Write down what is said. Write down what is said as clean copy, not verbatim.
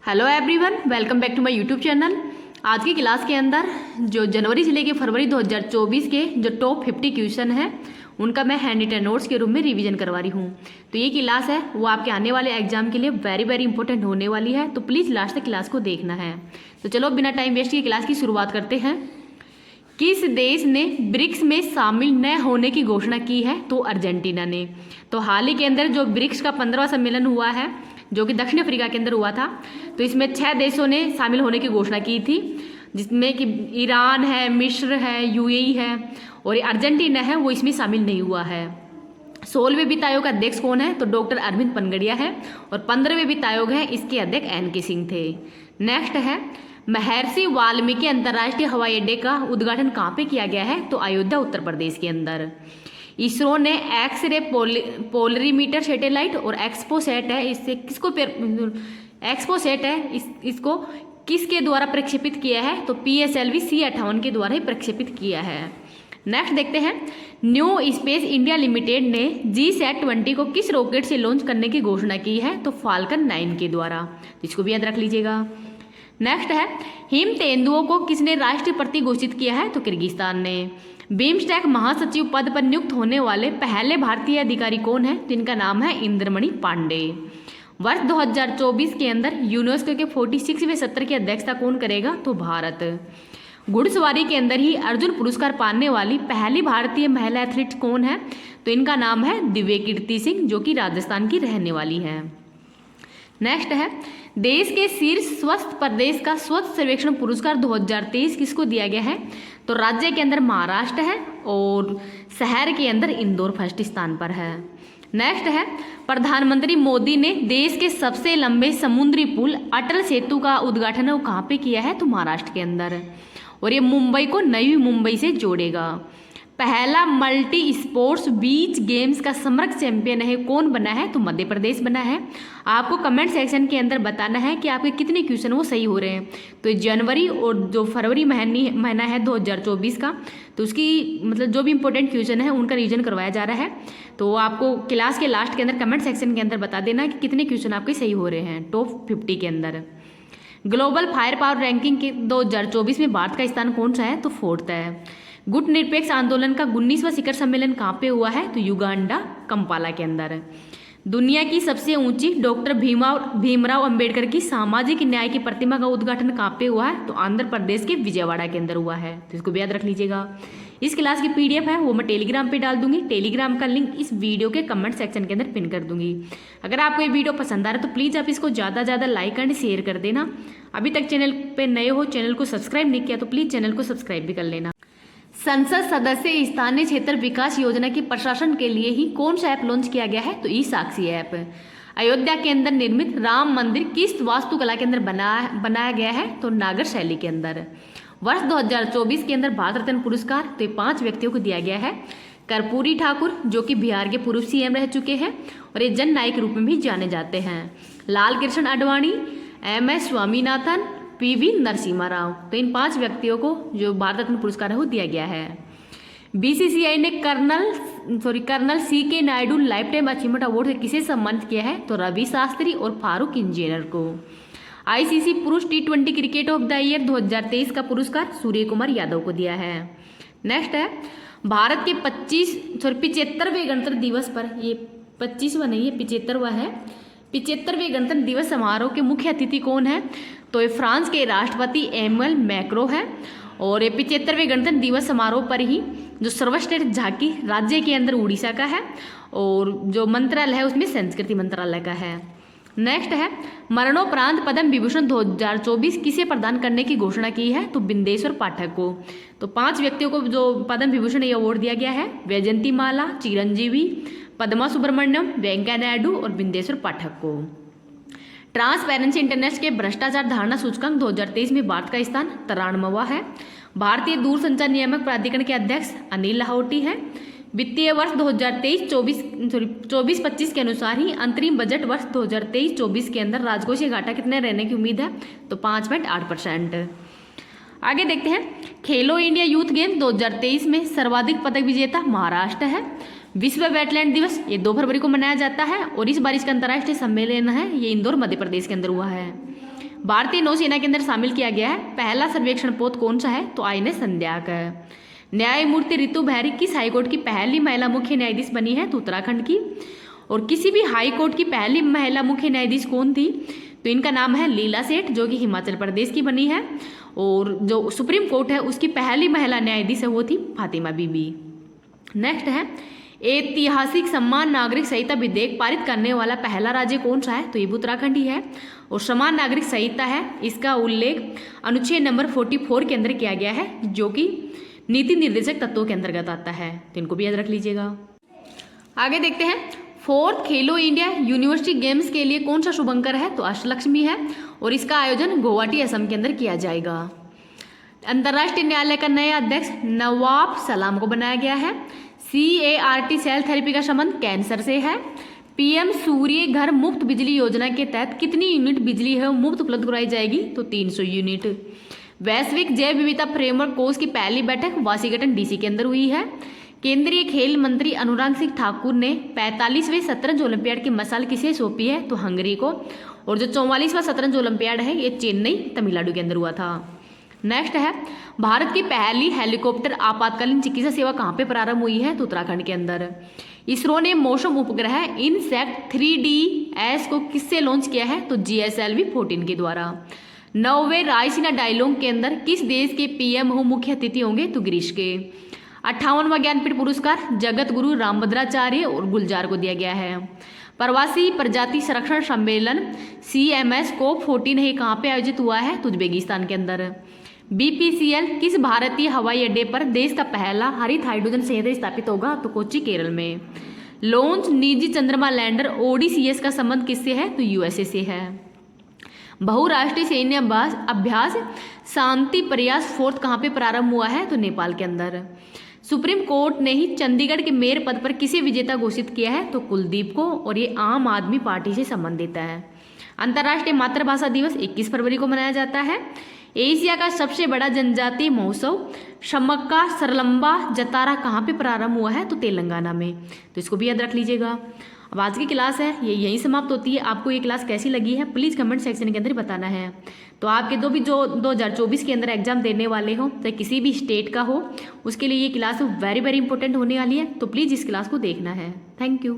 Hello everyone, welcome back to my YouTube channel. आज की class के अंदर जो जनवरी से लेकर फरवरी 2024 के जो टॉप 50 क्वेश्चन हैं उनका मैं हैंड रिटन नोट्स के रूप में रिवीजन करवा रही हूँ। तो ये क्लास है वो आपके आने वाले एग्जाम के लिए वेरी इंपॉर्टेंट होने वाली है, तो प्लीज़ लास्ट तक क्लास को देखना है। तो चलो बिना टाइम वेस्ट किए क्लास की शुरुआत करते हैं। किस देश ने ब्रिक्स में शामिल न होने की घोषणा की है? तो अर्जेंटीना ने। तो हाल ही के अंदर जो ब्रिक्स का 15वां सम्मेलन हुआ है जो कि दक्षिण अफ्रीका के अंदर हुआ था, तो इसमें 6 देशों ने शामिल होने की घोषणा की थी, जिसमें कि ईरान है, मिस्र है, यूएई है और अर्जेंटीना है वो इसमें शामिल नहीं हुआ है। 16वें वित्त आयोग का अध्यक्ष कौन है? तो डॉक्टर अरविंद पनगड़िया है। और 15वें वित्त आयोग है, इसके अध्यक्ष एन.के. सिंह थे। नेक्स्ट है, महर्षि वाल्मीकि अंतर्राष्ट्रीय हवाई अड्डे का उद्घाटन कहाँ पे किया गया है? तो अयोध्या उत्तर प्रदेश के अंदर। इसरो ने एक्स-रे पोलरीमीटर सैटेलाइट और एक्सपोसैट है, इससे किसको एक्सपोसैट है इसको किसके द्वारा प्रक्षेपित किया है? तो PSLV C58 के द्वारा ही प्रक्षेपित किया है। नेक्स्ट देखते हैं, न्यू स्पेस इंडिया लिमिटेड ने GSAT-20 को किस रॉकेट से लॉन्च करने की घोषणा की है? तो फाल्कन 9 के द्वारा, इसको भी याद रख लीजिएगा। नेक्स्ट है, हिम तेंदुओं को किसने राष्ट्रपति घोषित किया है? तो किर्गिस्तान ने। बिम्स्टेक महासचिव पद पर नियुक्त होने वाले पहले भारतीय अधिकारी कौन है? जिनका नाम है इंद्रमणि पांडे। वर्ष 2024 के अंदर यूनेस्को के 46वें सत्र की अध्यक्षता कौन करेगा? तो भारत। घुड़सवारी के अंदर ही अर्जुन पुरस्कार पाने वाली पहली भारतीय महिला एथलीट कौन है? तो इनका नाम है दिव्य कीर्ति सिंह, जो कि राजस्थान की रहने वाली है। नेक्स्ट है, देश के शीर्ष स्वस्थ प्रदेश का स्वच्छ सर्वेक्षण पुरस्कार 2023 किसको दिया गया है? तो राज्य के अंदर महाराष्ट्र है और शहर के अंदर इंदौर फर्स्ट स्थान पर है। नेक्स्ट है, प्रधानमंत्री मोदी ने देश के सबसे लंबे समुद्री पुल अटल सेतु का उद्घाटन वो कहाँ पे किया है? तो महाराष्ट्र के अंदर, और ये मुंबई को नई मुंबई से जोड़ेगा। पहला मल्टी स्पोर्ट्स बीच गेम्स का समग्र चैंपियन है कौन बना है? तो मध्य प्रदेश बना है। आपको कमेंट सेक्शन के अंदर बताना है कि आपके कितने क्वेश्चन वो सही हो रहे हैं। तो जनवरी और जो फरवरी महीना है 2024 का, तो उसकी मतलब जो भी इंपॉर्टेंट क्वेश्चन है उनका रिवीजन करवाया जा रहा है। तो आपको क्लास के लास्ट के अंदर कमेंट सेक्शन के अंदर बता देना कि कितने क्वेश्चन आपके सही हो रहे हैं टॉप 50 के अंदर। ग्लोबल फायर पावर रैंकिंग के 2024 में भारत का स्थान कौन सा है? तो 4th है। गुट निरपेक्ष आंदोलन का 19वां शिखर सम्मेलन कहाँ पे हुआ है? तो युगांडा कंपाला के अंदर। दुनिया की सबसे ऊंची डॉक्टर भीमराव अंबेडकर की सामाजिक न्याय की प्रतिमा का उद्घाटन कहाँ पे हुआ है? तो आंध्र प्रदेश के विजयवाड़ा के अंदर हुआ है, तो इसको भी याद रख लीजिएगा। इस क्लास की PDF है वो मैं टेलीग्राम पे डाल दूंगी। टेलीग्राम का लिंक इस वीडियो के कमेंट सेक्शन के अंदर पिन कर दूंगी। अगर आपको ये वीडियो पसंद आ रहा है तो प्लीज़ आप इसको ज़्यादा लाइक एंड शेयर कर देना। अभी तक चैनल पे नए हो, चैनल को सब्सक्राइब नहीं किया तो प्लीज़ चैनल को सब्सक्राइब भी कर लेना। संसद सदस्य स्थानीय क्षेत्र विकास योजना के प्रशासन के लिए ही कौन सा ऐप लॉन्च किया गया है? तो ई-साक्षी ऐप। अयोध्या के अंदर निर्मित राम मंदिर किस वास्तुकला के अंदर बनाया गया है? तो नागर शैली के अंदर। वर्ष 2024 के अंदर भारत रत्न पुरस्कार तो 5 व्यक्तियों को दिया गया है। कर्पूरी ठाकुर जो कि बिहार के पूर्व CM रह चुके हैं और ये जन नायक के रूप में भी जाने जाते हैं। लाल कृष्ण आडवाणी, MS स्वामीनाथन, PV नरसिम्हा राव, तो इन 5 व्यक्तियों को जो भारत रत्न पुरस्कार है वो दिया गया है। BCCI ने colonel CK Naidu life time achievement award से किसे सम्मानित किया है? तो रवि शास्त्री और फारूक इंजीनियर को। ICC पुरुष T20 cricket of the year 2023 का पुरस्कार सूर्य कुमार यादव को दिया है। नेक्स्ट है, भारत के 75वें गणतंत्र दिवस पर, ये 25वां नहीं है 75वां है, 75वें गणतंत्र दिवस समारोह के मुख्य अतिथि कौन है? तो ये फ्रांस के राष्ट्रपति एमुअल मैक्रो है। और ये 75वें गणतंत्र दिवस समारोह पर ही जो सर्वश्रेष्ठ झांकी राज्य के अंदर उड़ीसा का है और जो मंत्रालय है उसमें संस्कृति मंत्रालय का है। नेक्स्ट है, मरणोपरांत पद्म विभूषण 2024 किसे प्रदान करने की घोषणा की है? तो बिंदेश्वर पाठक को। तो 5 व्यक्तियों को जो पद्म विभूषण ये अवार्ड दिया गया है, वैजयंती माला, चिरंजीवी, पद्मा सुब्रमण्यम, वेंकैया नायडू और बिंदेश्वर पाठक को। ट्रांसपेरेंसी इंटरनेशनल के भ्रष्टाचार धारणा सूचकांक 2023 में भारत का स्थान 93वां है। भारतीय दूरसंचार नियामक प्राधिकरण के अध्यक्ष अनिल लाहौटी है। वित्तीय वर्ष 2024-25 के अनुसार ही अंतरिम बजट वर्ष 2023-24 के अंदर राजकोषीय घाटा कितने रहने की उम्मीद है? तो 5.8%। आगे देखते हैं, खेलो इंडिया यूथ गेम 2023 में सर्वाधिक पदक विजेता महाराष्ट्र है। विश्व वेटलैंड दिवस ये 2 फरवरी को मनाया जाता है और इस बार इसका अंतर्राष्ट्रीय सम्मेलन है ये इंदौर मध्य प्रदेश के अंदर हुआ है। भारतीय नौसेना के अंदर शामिल किया गया है। पहला सर्वेक्षण पोत कौन सा है? तो INS संध्याक है। न्यायमूर्ति रितु बहरी किस हाईकोर्ट की पहली महिला मुख्य न्यायाधीश बनी है? तो उत्तराखंड की। और किसी भी हाईकोर्ट की पहली महिला मुख्य न्यायाधीश कौन थी? तो इनका नाम है लीला सेठ, जो कि हिमाचल प्रदेश की बनी है। और जो सुप्रीम कोर्ट है उसकी पहली महिला न्यायाधीश है वो थी फातिमा बीबी। नेक्स्ट है ऐतिहासिक समान नागरिक संहिता विधेयक पारित करने वाला पहला राज्य कौन सा है? तो ये भी उत्तराखंड ही है। और समान नागरिक संहिता है, इसका उल्लेख अनुच्छेद नंबर 44 के अंदर किया गया है, जो कि नीति निर्देशक तत्वों के अंतर्गत आता है। तो इनको भी याद रख लीजिएगा। आगे देखते हैं 4th खेलो इंडिया यूनिवर्सिटी गेम्स के लिए कौन सा शुभंकर है? तो अष्टलक्ष्मी है। और इसका आयोजन गुवाहाटी असम के अंदर किया जाएगा। अंतर्राष्ट्रीय न्यायालय का नया अध्यक्ष नवाब सलाम को बनाया गया है। CART सेल थेरेपी का संबंध कैंसर से है। PM सूर्य घर मुफ्त बिजली योजना के तहत कितनी यूनिट बिजली है वो मुफ्त उपलब्ध कराई जाएगी? तो 300 यूनिट। वैश्विक जैव विविधता फ्रेमवर्क कोर्स की पहली बैठक वाशिंगटन DC के अंदर हुई है। केंद्रीय खेल मंत्री अनुराग सिंह ठाकुर ने 45वें शतरंज ओलंपियाड की मशाल किसे सौंपी है? तो हंगरी को। और जो 44वां शतरंज ओलंपियाड है ये चेन्नई तमिलनाडु के अंदर हुआ था। नेक्स्ट है भारत की पहली हेलीकॉप्टर आपातकालीन चिकित्सा सेवा कहाँ पे प्रारंभ हुई है? तो उत्तराखंड के अंदर। इसरो ने मौसम उपग्रह इनसेक्ट 3DS को किससे लॉन्च किया है? तो GSLV 14 के द्वारा। 9वें रायसीना डायलॉग के अंदर किस देश के PM हो मुख्य अतिथि होंगे? तो ग्रीस के। 58वां ज्ञानपीठ पुरस्कार जगत गुरु रामभद्राचार्य और गुलजार को दिया गया है। प्रवासी प्रजाति संरक्षण सम्मेलन CMS COP14 है, कहाँ पे आयोजित हुआ है? तो उज्बेकिस्तान के अंदर। BPCL किस भारतीय हवाई अड्डे पर देश का पहला हरित हाइड्रोजन संयंत्र स्थापित होगा? तो कोच्चि केरल में। लॉन्च निजी चंद्रमा लैंडर ODCS का संबंध किससे है? तो USA से है। बहुराष्ट्रीय सैन्य अभ्यास शांति प्रयास 4th कहाँ पे प्रारंभ हुआ है? तो नेपाल के अंदर। सुप्रीम कोर्ट ने ही चंडीगढ़ के मेयर पद पर किसे विजेता घोषित किया है? तो कुलदीप को। और ये आम आदमी पार्टी से संबंधित है। अंतर्राष्ट्रीय मातृभाषा दिवस 21 फरवरी को मनाया जाता है। एशिया का सबसे बड़ा जनजातीय महोत्सव शमक्का सरलंबा जतारा कहाँ पे प्रारंभ हुआ है? तो तेलंगाना में। तो इसको भी याद रख लीजिएगा। अब आज की क्लास है ये यहीं समाप्त होती है। आपको ये क्लास कैसी लगी है प्लीज़ कमेंट सेक्शन के अंदर बताना है। तो आपके जो 2024 के अंदर एग्जाम देने वाले हो चाहे किसी भी स्टेट का हो उसके लिए ये क्लास वेरी इंपॉर्टेंट होने वाली है। तो प्लीज़ इस क्लास को देखना है। Thank you.